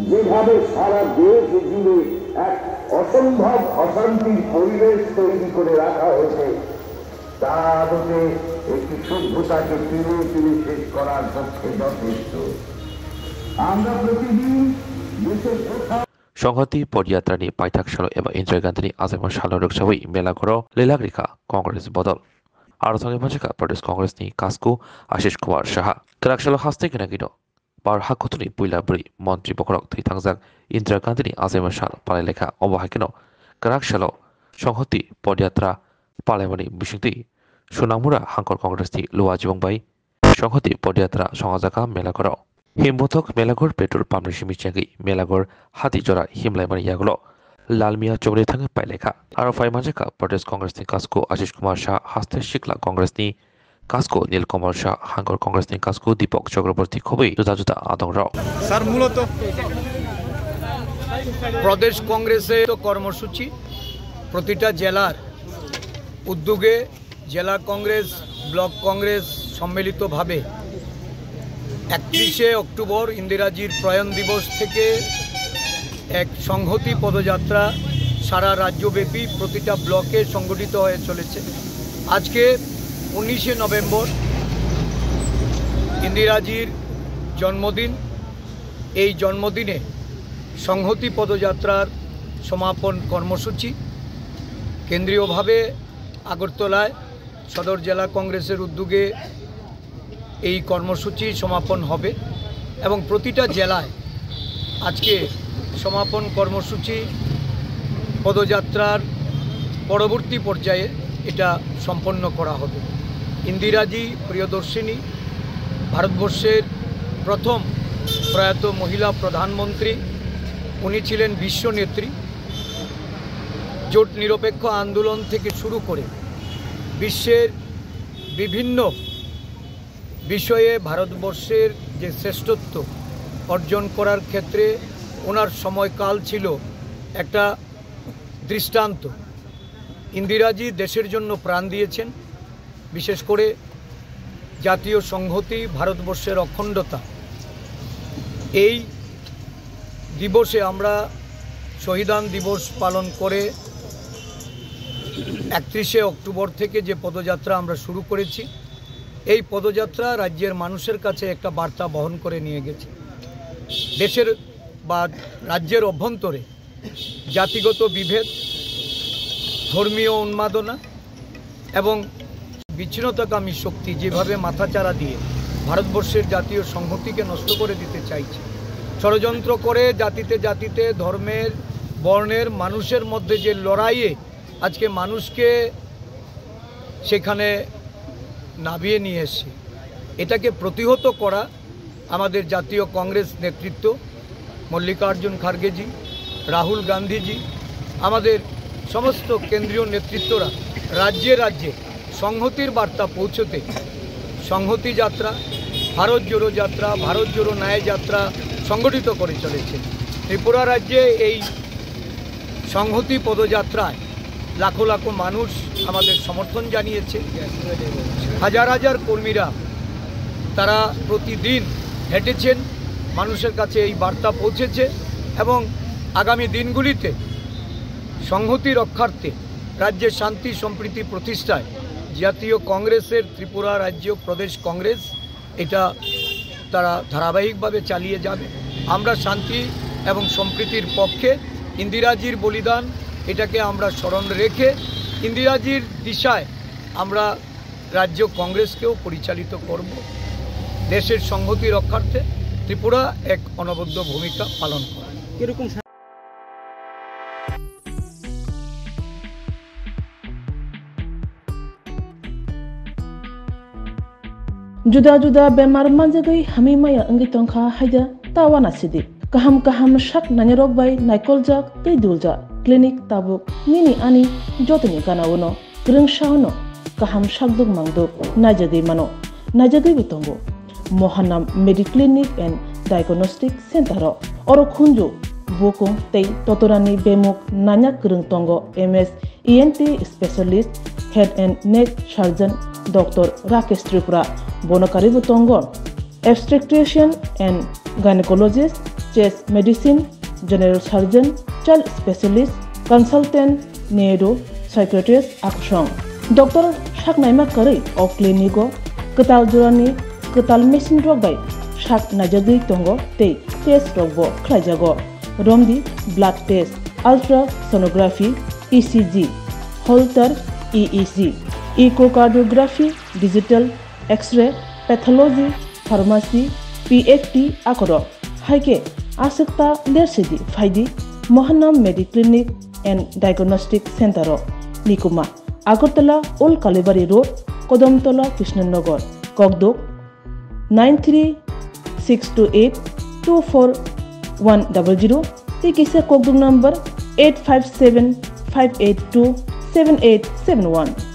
যেভাবে সারা দেশ জুড়ে এক অসম্ভব অশান্তির পরিবেশ তৈরি করে রাখা হয়েছে, তা আদতে একটি সভ্যতাকে তীরে তীরে শেষ করার পক্ষে যথেষ্ট। আমরা প্রতিদিন দেশের কোথাও সংহতি পদযাত্রাनि पाइथाकसालो एबा इन्दिरा गान्धीनि आजायमन सालो रोगसावै मेलाघराव लेलाग्रिखा कांग्रेस बदल आरतनि मानसिका प्रदेश कांग्रेसनि कास्को आशिष कुमार साहा काराकसालो हास्ते केनागिनो बार हाखुतनि पुइलाबुरि मन्त्रि बखरक थैथांजाक इन्दिरा गान्धीनि आजायमन साल पालायलेखा अबहायकेनो काराकसालो संहति पदयात्रा पालायमनि बिसिंति सुनामुरा हांकर कांग्रेसनि लुवा जिबंबाई संहति पदयात्रा संहाजाका मेलाघराव हिमबथक मेलाघर पेट्रोल पाम्पनि सिमिचागै मेलाघर हातिजरा हिमलायमानि यागलो लालमिया चौधरी थाङै पाइलेखा आरो फाइमानजेका प्रदेश कांग्रेसनि कास्को आशिष कुमार शाह हास्ते सिक्ला कांग्रेसनि कास्को नीलकमल शाह हांगर कांग्रेसनि कास्को दीपक चक्रवर्ती खुबै जुदा जुदा आदंराव স্যার মূলত প্রদেশ কংগ্রেসের কর্মসূচি প্রতিটা জেলার উদ্যোগে জেলা কংগ্রেস ব্লক কংগ্রেস সম্মিলিতভাবে 31 অক্টোবর ইন্দিরাজির প্রয়াণ দিবস থেকে এক সংহতি পদযাত্রা সারা রাজ্যব্যাপী প্রতিটা ব্লকে সংগঠিত হয়ে চলেছে। আজকে 19 নভেম্বর ইন্দিরাজির জন্মদিন। এই জন্মদিনে সংহতি পদযাত্রার সমাপন কর্মসূচি কেন্দ্রীয়ভাবে আগরতলায় সদর জেলা কংগ্রেসের উদ্যোগে এই কর্মসূচি সমাপন হবে এবং প্রতিটা জেলায় আজকে সমাপন কর্মসূচি পদযাত্রার পরবর্তী পর্যায়ে এটা সম্পন্ন করা হবে। ইন্দিরাজি প্রিয়দর্শিনী ভারতবর্ষের প্রথম প্রয়াত মহিলা প্রধানমন্ত্রী। উনি ছিলেন বিশ্বনেত্রী। জোট নিরপেক্ষ আন্দোলন থেকে শুরু করে বিশ্বের বিভিন্ন বিষয়ে ভারতবর্ষের যে শ্রেষ্ঠত্ব অর্জন করার ক্ষেত্রে ওনার সময়কাল ছিল একটা দৃষ্টান্ত। ইন্দিরাজি দেশের জন্য প্রাণ দিয়েছেন, বিশেষ করে জাতীয় সংহতি, ভারতবর্ষের অখণ্ডতা। এই দিবসে আমরা শহীদান দিবস পালন করে 31 অক্টোবর থেকে যে পদযাত্রা আমরা শুরু করেছি, এই পদযাত্রা রাজ্যের মানুষের কাছে একটা বার্তা বহন করে নিয়ে গেছে। দেশের বা রাজ্যের অভ্যন্তরে জাতিগত বিভেদ, ধর্মীয় উন্মাদনা এবং বিচ্ছিন্নতাকামী শক্তি যেভাবে মাথাচাড়া দিয়ে ভারতবর্ষের জাতীয় সংহতিকে নষ্ট করে দিতে চাইছে, ষড়যন্ত্র করে জাতিতে জাতিতে ধর্মের বর্ণের মানুষের মধ্যে যে লড়াইয়ে আজকে মানুষকে সেখানে নামিয়ে নিয়ে এসে এটাকে প্রতিহত করা আমাদের জাতীয় কংগ্রেস নেতৃত্ব মল্লিকার্জুন খার্গেজি, রাহুল গান্ধীজি, আমাদের সমস্ত কেন্দ্রীয় নেতৃত্বরা রাজ্যে রাজ্যে সংহতির বার্তা পৌঁছতে সংহতি যাত্রা, ভারত জোড়ো যাত্রা, ভারত জোড়ো ন্যায় যাত্রা সংগঠিত করে চলেছে। ত্রিপুরা রাজ্যে এই সংহতি পদযাত্রায় লাখো লাখো মানুষ আমাদের সমর্থন জানিয়েছে। হাজার হাজার কর্মীরা তারা প্রতিদিন হেঁটেছেন, মানুষের কাছে এই বার্তা পৌঁছেছে এবং আগামী দিনগুলিতে সংহতি রক্ষার্থে রাজ্যের শান্তি সম্প্রীতি প্রতিষ্ঠায় জাতীয় কংগ্রেসের ত্রিপুরা রাজ্য প্রদেশ কংগ্রেস এটা তারা ধারাবাহিকভাবে চালিয়ে যাবে। আমরা শান্তি এবং সম্প্রীতির পক্ষে। ইন্দিরাজির বলিদান এটাকে আমরা স্মরণ রেখে ইন্দিরাজির দিশায় আমরা রাজ্য কংগ্রেসকেও পরিচালিত করব। দেশের সংহতি রক্ষার্থে ত্রিপুরা এক অনবদ্য ভূমিকা পালন করে। এরকম जुदा जुदा बेमार मानजागै हामी माया अंगि तंखा हायदा तावाना सिदि kaham kaham shak nanyarok bai naikoljaak tei duljak clinic tabuk nini ani jotoni ganawono grungshauno kaham shakduk mangduk najagei mano najagei bitongo mohanam mediclinic and diagnostic center oro khunju bokong tei totorani bemuk nanyak grung tongo ms ent specialist head and neck surgeon dr rakesh tripura bonokari butongo obstetrician and gynecologist chest medicine, general surgeon, child specialist, consultant, neuro, psychiatrist aksong. Dr. Shaknaima Kari of Clinico, Ketal Jurani, Ketal Machine Drug by Shak Najagi Tongo, Te, Test Robo, Klajago, Romdi, blood test, ultrasonography, ECG, Holter, EEG, echocardiography, digital, X-ray, pathology, pharmacy, PFT akoro. Haike asekta lersidi faidi Mohanam Mediclinic and Diagnostic Center Nikuma Agartala Old Kalibari Road Kodamtola Krishnanagar Kogdok 93-628-24100 Tikisa Kogdok number 857-582-7871